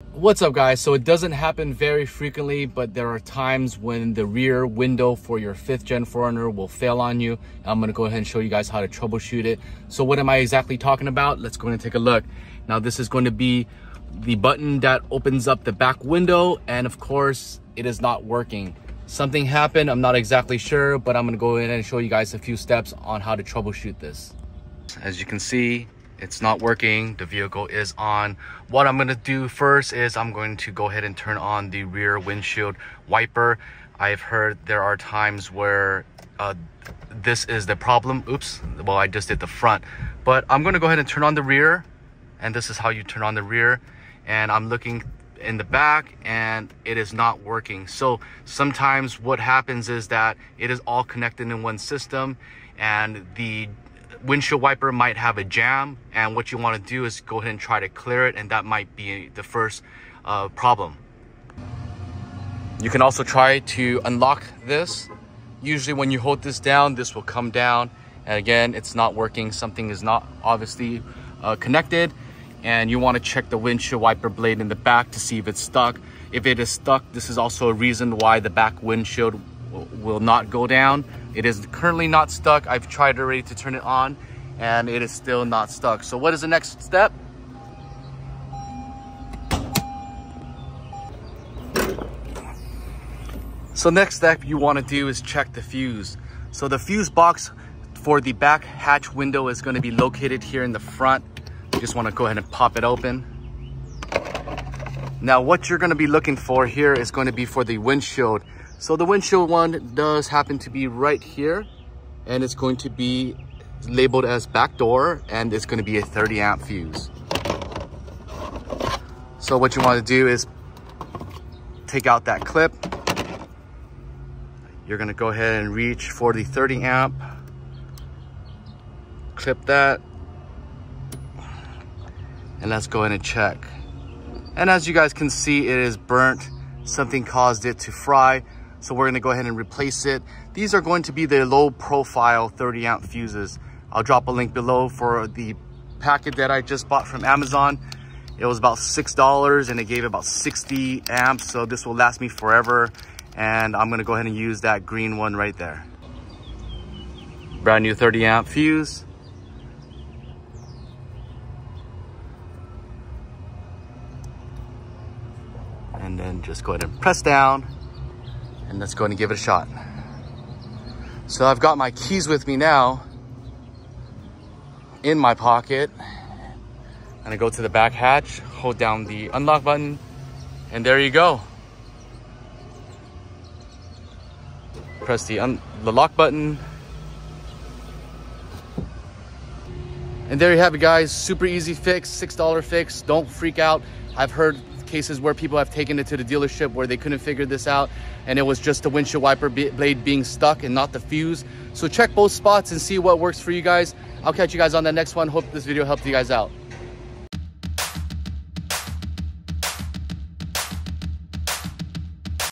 What's up guys? So it doesn't happen very frequently, but there are times when the rear window for your 5th gen 4Runner will fail on you. I'm going to go ahead and show you guys how to troubleshoot it. So what am I exactly talking about? Let's go ahead and take a look. Now this is going to be the button that opens up the back window, and of course it is not working. Something happened, I'm not exactly sure, but I'm going to go ahead and show you guys a few steps on how to troubleshoot this. As you can see, it's not working. The vehicle is on. What I'm going to do first is I'm going to go ahead and turn on the rear windshield wiper. I've heard there are times where this is the problem. Oops, well, I just did the front, but I'm going to go ahead and turn on the rear, and this is how you turn on the rear. And I'm looking in the back and it is not working. So sometimes what happens is that it is all connected in one system, and the windshield wiper might have a jam, and what you want to do is go ahead and try to clear it, and that might be the first problem. You can also try to unlock this. Usually when you hold this down, this will come down, and again, it's not working. Something is not obviously connected, and you want to check the windshield wiper blade in the back to see if it's stuck. If it is stuck, this is also a reason why the back windshield will not go down. It is currently not stuck. I've tried already to turn it on and it is still not stuck. So what is the next step? So next step you want to do is check the fuse. So the fuse box for the back hatch window is going to be located here in the front. You just want to go ahead and pop it open. Now what you're going to be looking for here is going to be for the windshield. So the windshield one does happen to be right here, and it's going to be labeled as back door, and it's going to be a 30 amp fuse. So what you want to do is take out that clip. You're going to go ahead and reach for the 30 amp, clip that, and let's go ahead and check. And as you guys can see, it is burnt. Something caused it to fry. So we're going to go ahead and replace it. These are going to be the low profile 30 amp fuses. I'll drop a link below for the packet that I just bought from Amazon. It was about $6 and it gave about 60 amps. So this will last me forever. And I'm going to go ahead and use that green one right there. Brand new 30 amp fuse. And then just go ahead and press down. And let's go ahead and give it a shot. So I've got my keys with me now in my pocket. I'm gonna go to the back hatch, hold down the unlock button, and there you go. Press the lock button. And there you have it, guys. Super easy fix, $6 fix. Don't freak out. I've heard cases where people have taken it to the dealership where they couldn't figure this out, and it was just the windshield wiper blade being stuck and not the fuse. So check both spots and see what works for you guys. I'll catch you guys on the next one. Hope this video helped you guys out.